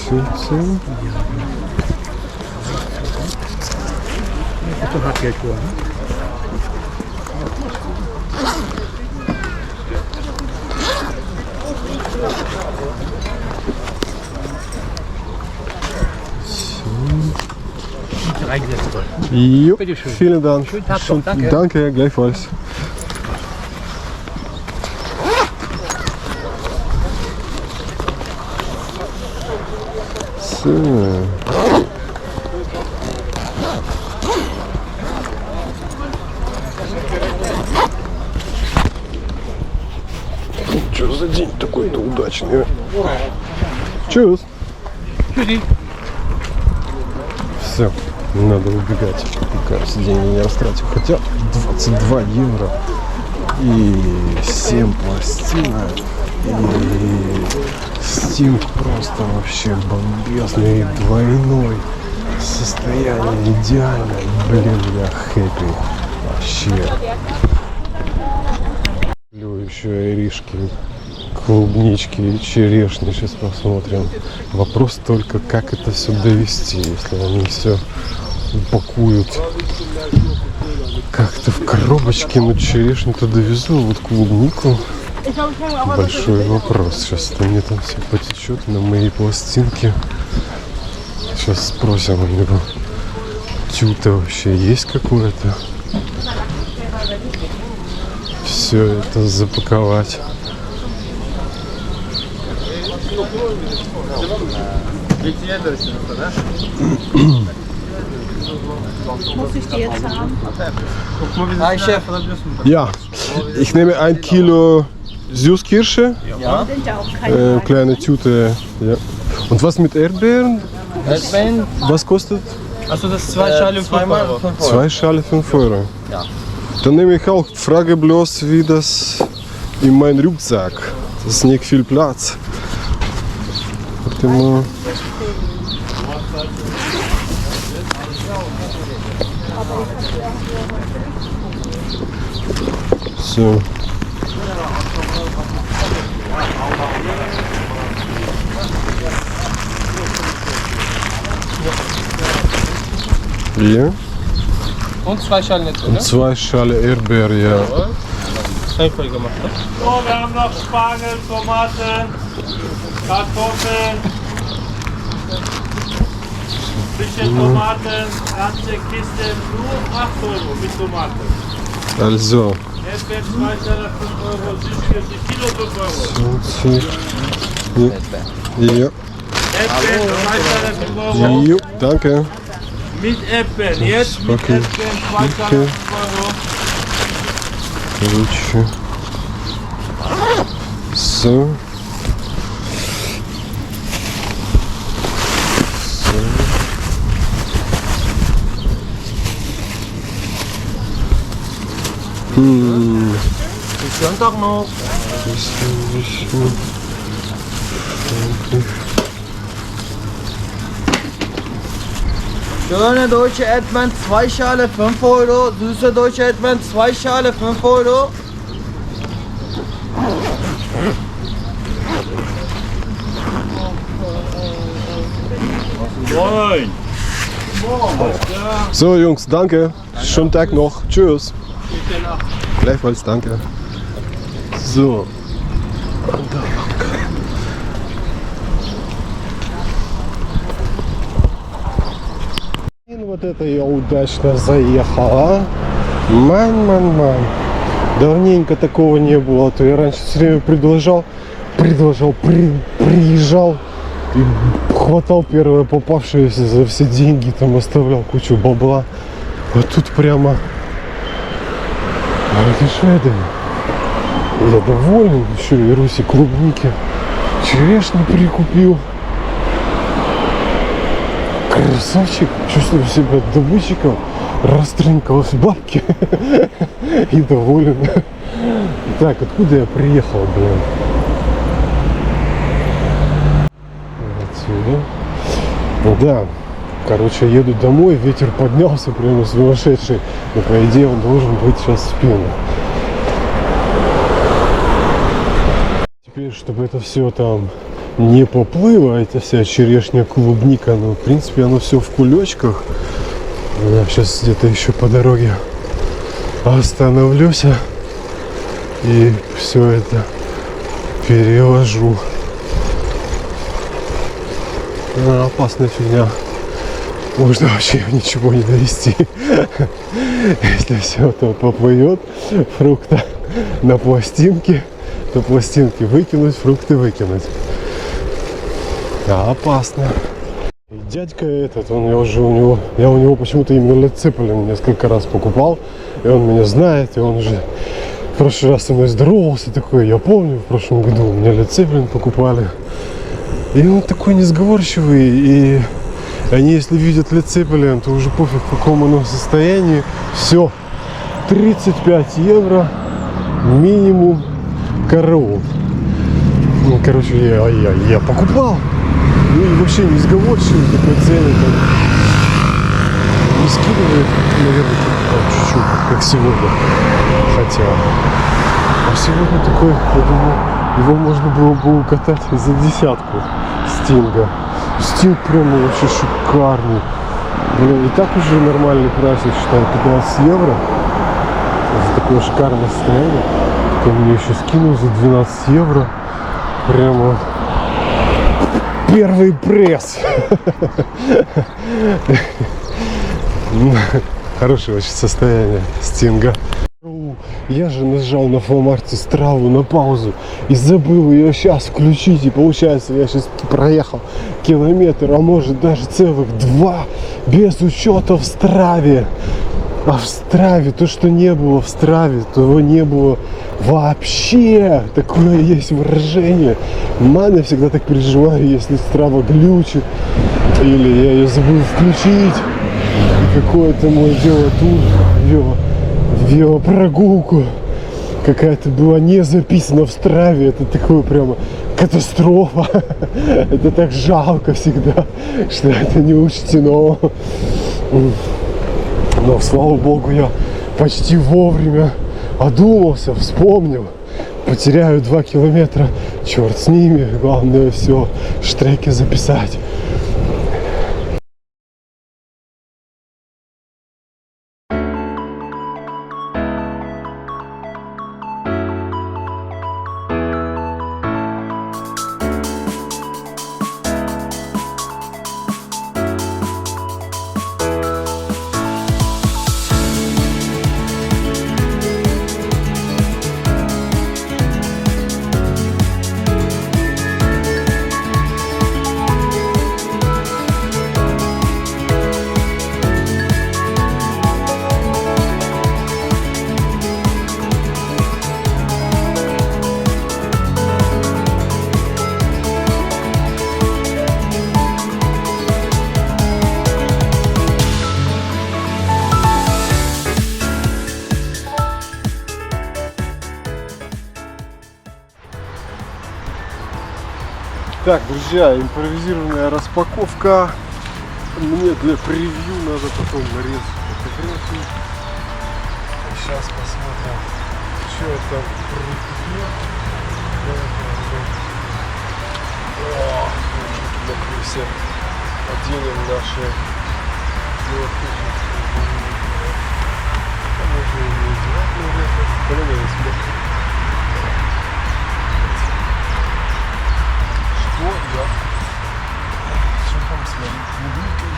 15. Das hat Geld vor, ne? Reingesetzt soll. Jo, Bitte schön. vielen Dank. Schönen Tag noch, danke. Danke, gleichfalls. So. Что за день такой-то удачный? Чус. Все, надо убегать. Кажется, деньги не растратил. Хотя 22 евро и 7 пластинок. И Steam просто вообще бомбезный и двойной. Состояние идеальное. Блин, я хэппи. Вообще. Еще иришки, клубнички, черешни. Сейчас посмотрим. Вопрос только, как это все довести, если они все упакуют как-то в коробочке. Ну, черешню-то довезу, вот клубнику. Большой вопрос. Сейчас это мне там все потечет на мои пластинки. Сейчас спросим у него. Тюта вообще есть какое-то? Все это запаковать. Muss ich die jetzt haben? Hi Chef. Ja, ich nehme 1 Kilo Süßkirsche, Ja. Sind ja auch keine kleine Tüte. Ja. Und was mit Erdbeeren? Erdbeeren, Was kostet? Also das ist 2 Schale 5 zweimal Euro. 5 Euro. 2 Schale 5 Euro. Ja. Dann nehme ich auch, frage bloß, wie das in meinem Rucksack. Das ist nicht viel Platz. Warte mal. So. Hier. Und 2 Schalen jetzt, Und 2 Schale Erdbeer, ja. Schön voll gemacht. Ne? So, wir haben noch Spargel, Tomaten, Kartoffeln, bisschen Tomaten, ganze Kiste, nur 8 Euro mit Tomaten. Also, Erdbeeren 2 Schale 5 Euro, Süßkirsche Kilo 5 Euro. 20. Ja. Erdbeeren 2 Schale 5 Euro. Jo, danke. Mit Erdbeeren, jetzt mit Okay. Erdbeeren 2 Schale 5 Euro. Короче. So. Sonntag noch. Schöne deutsche Erdbeeren, 2 Schale 5 Euro. Süße deutsche Erdbeeren, 2 Schale 5 Euro. Moin. So, Jungs, danke. Schönen Tag noch. Tschüss. Gleichfalls, danke. So. Вот это я удачно заехал, а? Ман. Давненько такого не было. А то я раньше все время приезжал и хватал первое попавшееся за все деньги, там оставлял кучу бабла. А тут прямо... А это шведы. Я доволен. Еще и Руси клубники. Черешни прикупил. Красавчик. Чувствую себя добытчиком. Растрынкалась бабки. И доволен. Так, откуда я приехал, блин? Отсюда. Да. Короче, еду домой, ветер поднялся прямо сумасшедший. Но по идее он должен быть сейчас в спину. Теперь, чтобы это все там не поплыло, эта вся черешня, клубника, ну, в принципе, оно все в кулечках. Я сейчас где-то еще по дороге остановлюсь и все это переложу. Опасная фигня. Можно вообще ничего не довести. Если все это поплывет, фрукты на пластинке, то пластинки выкинуть, фрукты выкинуть. Да, опасно. И дядька этот, я у него почему-то именно Led Zeppelin несколько раз покупал, и он меня знает, и он уже в прошлый раз со мной здоровался такой, я помню, в прошлом году мне Led Zeppelin покупали. И он такой несговорчивый, и они, если видят Led Zeppelin, то уже пофиг, в каком оно состоянии. Все, 35 евро минимум караул. Ну, короче, я покупал. Ну и вообще не сговорчивый, такой цены там не скидывает, наверное, чуть-чуть, как сегодня. Хотя, а сегодня такой, я думаю, его можно было бы укатать за десятку Стинга. Стинг прямо вообще шикарный. Блин, и так уже нормальный прайс, я считаю, 15 евро. За такое шикарное состояние. Так он мне еще скинул за 12 евро. Прямо первый пресс. Хорошее очень состояние Стинга. Я же нажал на фломарте страву на паузу и забыл ее сейчас включить. И получается, я сейчас проехал километр, а может даже целых 2 без учета в страве. А в Страве, то, что не было в Страве, того не было вообще. Такое есть выражение. Мама, я всегда так переживаю, если Страва глючит, или я ее забыл включить. Какое-то мой велотур, велопрогулку какая-то была не записана в Страве. Это такое прямо катастрофа. Это так жалко всегда, что это не учтено. Но, слава богу, я почти вовремя одумался, вспомнил. Потеряю 2 километра, черт с ними. Главное все в штреке записать. Так, друзья, импровизированная распаковка. Мне для превью надо потом нарезать фотографии. Сейчас посмотрим, что это все оденем наши Что там смотреть? Медулькой,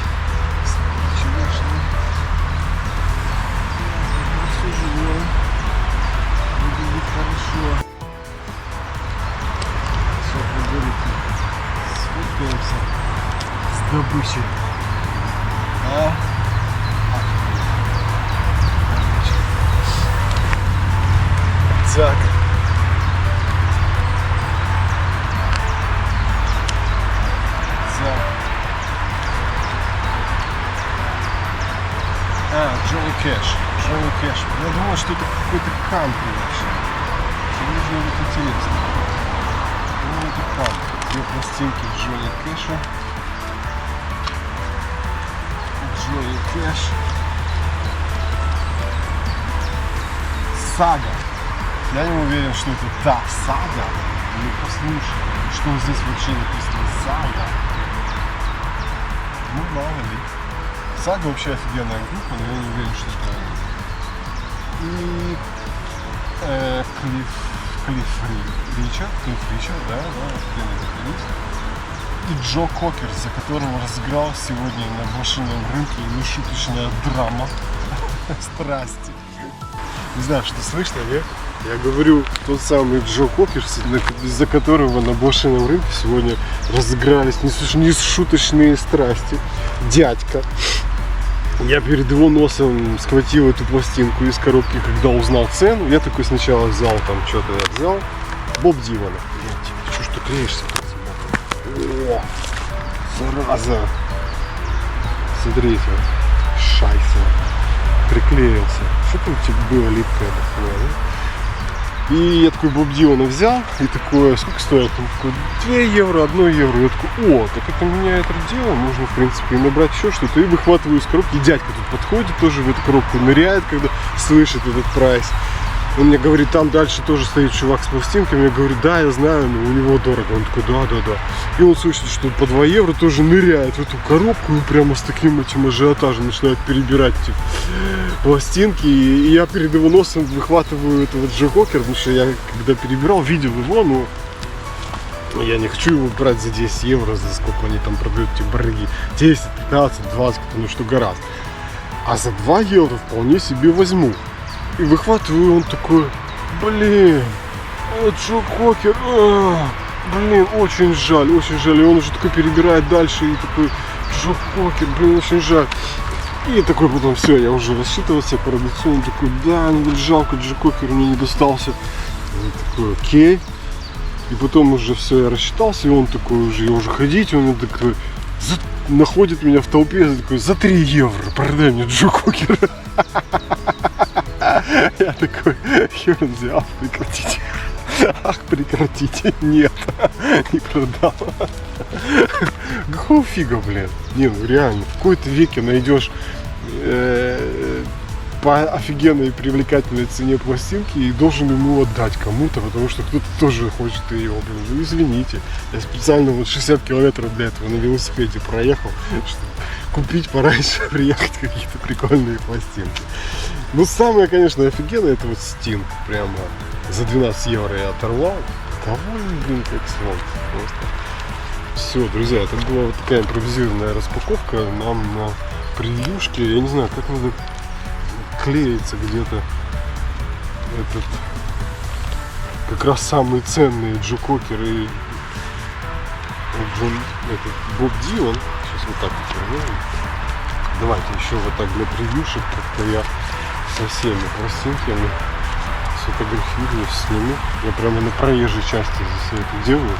черешней. Все живем. Выглядит хорошо. Все, пригодите. Сфоткаемся с добычей. Так. Джонни Кэш. Я думал, что это какой-то кантри вообще. Должно быть интересно. Ну, это кантри. 2 пластинки Джонни Кэша. Джонни Кэш. Сага. Я не уверен, что это та сага. Ну, послушай, что здесь вообще написано сага. Ну, мало ли. Сага вообще офигенная группа, но я не уверен, что это и Клифф Ричард, да, офигенный вокалист. И Джо Кокер, за которого разыграл сегодня на блошином рынке нешуточная драма страсти. Не знаю, что слышно, нет? Я говорю, тот самый Джо Кокер, из-за которого на блошином рынке сегодня разыгрались нешуточные страсти. Дядька. Я перед его носом схватил эту пластинку из коробки, когда узнал цену. Я такой сначала взял, там что-то я взял. Боб Дилана. Что ж ты клеишься? О, зараза. Смотрите, шайса. Приклеился. Что там у тебя было липкое такое, да? И я такой Боб Дилана взял, и такое, сколько стоит? Он такой, 2 евро, 1 евро. Я такой, о, так это меняет дело, можно, в принципе, и набрать еще что-то. И выхватываю из коробки, и дядька тут подходит, тоже в эту коробку ныряет, когда слышит этот прайс. Он мне говорит, там дальше тоже стоит чувак с пластинками. Я говорю, да, я знаю, но у него дорого. Он такой, да. И он слышит, что по 2 евро тоже ныряет в эту коробку и прямо с таким этим ажиотажем начинает перебирать эти пластинки. И я перед его носом выхватываю этого Джо Кокер, потому что я когда перебирал, видел его, но я не хочу его брать за 10 евро, за сколько они там продают эти барыги. 10, 15, 20, ну что гораздо. А за 2 евро вполне себе возьму. И выхватываю, он такой, блин, Джо Кокер, блин, очень жаль. И он уже такой перебирает дальше и такой, Джо Кокер, блин, очень жаль. И такой потом, все, я уже рассчитывался по продавцу, он такой, да, ну жалко, Джо Кокер мне не достался. Я такой, окей. И потом уже все, я рассчитался, и он такой уже, я уже ходить, он такой, находит меня в толпе, такой, за 3 евро продай мне Джо Кокера. Я такой, ерунда, ах, прекратите. Ах, прекратите. Нет, не продал. Какого фига, блин? Не, ну реально, в какой-то веке найдешь по офигенной привлекательной цене пластинки и должен ему отдать кому-то, потому что кто-то тоже хочет ее, блин. Ну извините, я специально вот 60 километров для этого на велосипеде проехал, чтобы купить пораньше, приехать какие-то прикольные пластинки. Ну самое, конечно, офигенное, это вот Sting, прямо за 12 евро я оторвал. Довольно, блин, как слон. Просто. Все, друзья, это была вот такая импровизированная распаковка нам на превьюшке. Я не знаю, как надо клеится где-то этот как раз самые ценные Джо Кокер и этот Боб Дилан. Сейчас вот так вот вернем. Давайте еще вот так для превьюшек, как-то я со всеми пластинками сфотографируюсь, сниму. Я прямо на проезжей части здесь все это делаю.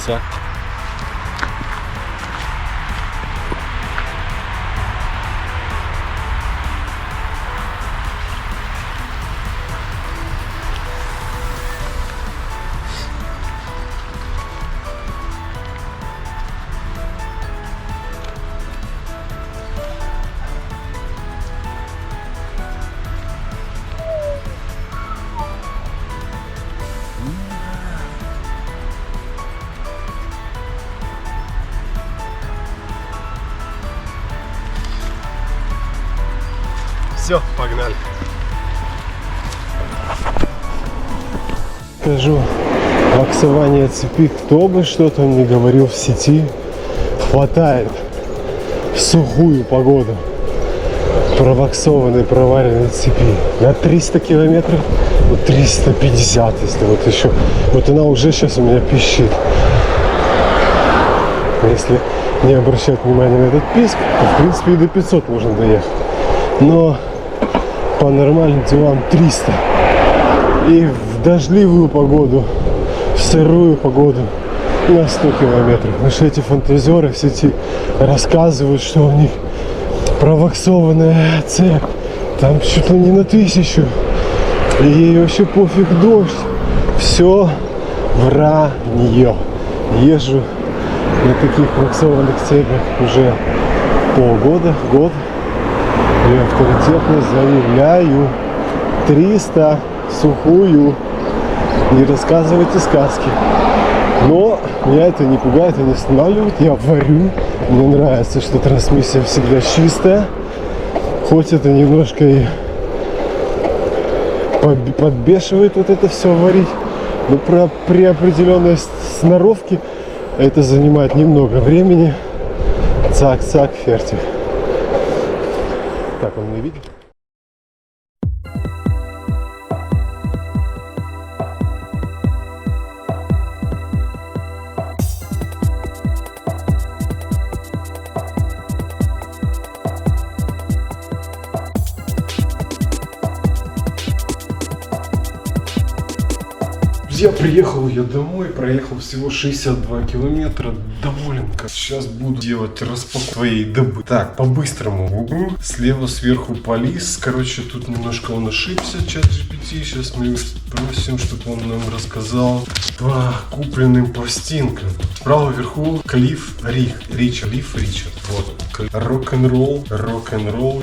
Так. Все, погнали. Скажу, ваксование цепи, кто бы что-то мне говорил в сети, хватает в сухую погоду проваксованной, проваренной цепи на 300 километров, вот 350, если вот еще, вот она уже сейчас у меня пищит. Если не обращать внимания на этот писк, то в принципе и до 500 можно доехать. Но по нормальным делам 300. И в дождливую погоду, в сырую погоду на 100 километров. Потому что эти фантазеры в сети рассказывают, что у них проваксованная цепь. Там чуть ли не на 1000. И ей вообще пофиг дождь. Все вранье. Езжу на таких ваксованных цепях уже полгода, год. И авторитетно заявляю, 300 сухую, не рассказывайте сказки. Но меня это не пугает и не останавливает, я варю. Мне нравится, что трансмиссия всегда чистая, хоть это немножко и подбешивает вот это все варить, но при определенной сноровке это занимает немного времени. Цак-цак, фертик. Так, он не видит. Друзья, приехал я домой, проехал всего 62 километра, доволен. Сейчас буду делать распаковку своей добы. Так, по-быстрому. Слева сверху полис. Короче, тут немножко он ошибся, чат GPT. Сейчас мы просим, чтобы он нам рассказал по купленным пластинкам. Справа вверху Клифф Ричард. Вот. Рок-н-ролл.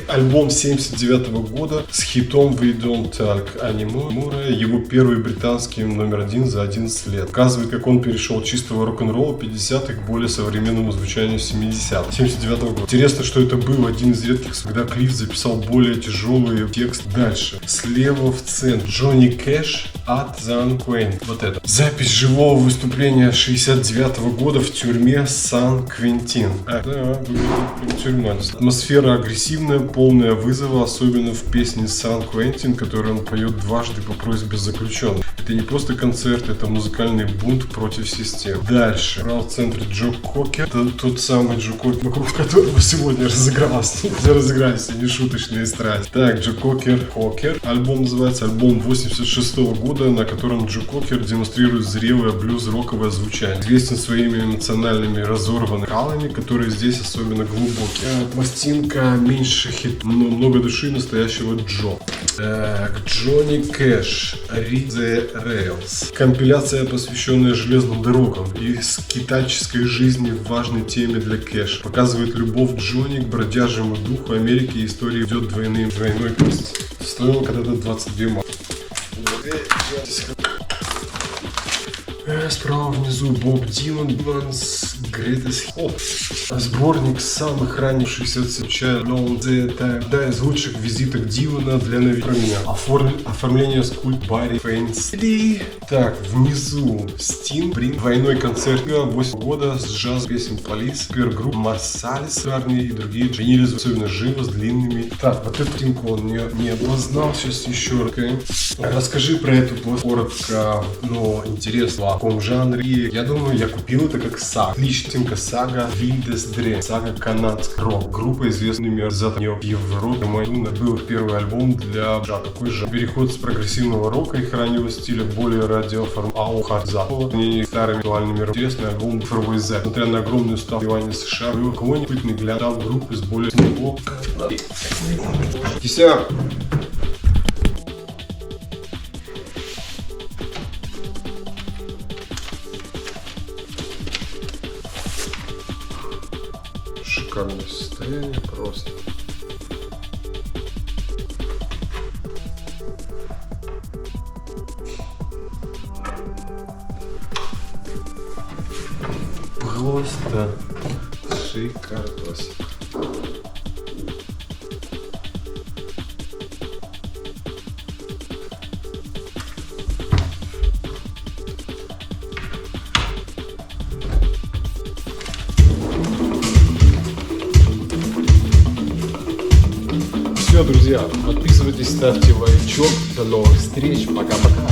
Альбом 79-го года с хитом We Don't Talk Anymore. Его первый британский номер 1 за 11 лет. Показывает, как он перешел от чистого рок-н-ролла 50-х к более современному звучанию 70-х. 79-го года. Интересно, что это был один из редких, когда Клифф записал более тяжелый текст. Дальше. Слева в центре. Джонни Кэш от Сан Квентин. Вот это. Запись живого выступления 69-го года в тюрьме Сан-Квентин. Да, выглядит тюрьма. Атмосфера агрессивная, полная вызова, особенно в песне Сан-Квентин, которую он поет дважды по просьбе заключенных. Это не просто концерт, концерт, это музыкальный бунт против систем. Дальше. Играл в центре Джо Кокер. Это тот самый Джо Кокер, вокруг которого сегодня разыгрались нешуточные страсти. Так, Джо Кокер. Альбом называется альбом 86 года, на котором Джо Кокер демонстрирует зрелое блюз-роковое звучание. Известен своими эмоциональными разорванными вокалами, которые здесь особенно глубокие. Пластинка меньше хит, но много души настоящего Джо. Так, Джонни Кэш, Read the Rails. Компиляция, посвященная железным дорогам и скитальческой жизни в важной теме для Кэша. Показывает любовь Джонни к бродяжьему духу Америки, и история идет двойной пусть. Стоило когда-то 22 марта. Справа внизу Боб Дилан, Дилан's Greatest Hits. Сборник самых ранних 60 да, из лучших визиток Дилана для новичков. Оформление скульптуры Барри Фейнс. Так, внизу Стин, двойной концерт 8 года с джаз песен Полис, группа Марсалис, и другие женились особенно живо, с длинными. Так, вот эту пластинку он не обознал, сейчас еще раз. Расскажи про эту пластинку коротко, но интересно, в каком жанре. Я думаю, я купил это как сага. Отличненько, сага Wildest Dream, сага канадская рок-группа, известными за в Европе. Был первый альбом для такой же переход с прогрессивного рока и раннего стиля более радиоформатного хард-запала. Они старыми актуальными. Интересный альбом For Z. Несмотря на огромную ставку Ивана США, был кого-нибудь не глядал группы с более снегом. Кися! Шикарное состояние просто. Просто шикардос. Все, друзья, подписывайтесь, ставьте лайчок. До новых встреч. Пока-пока.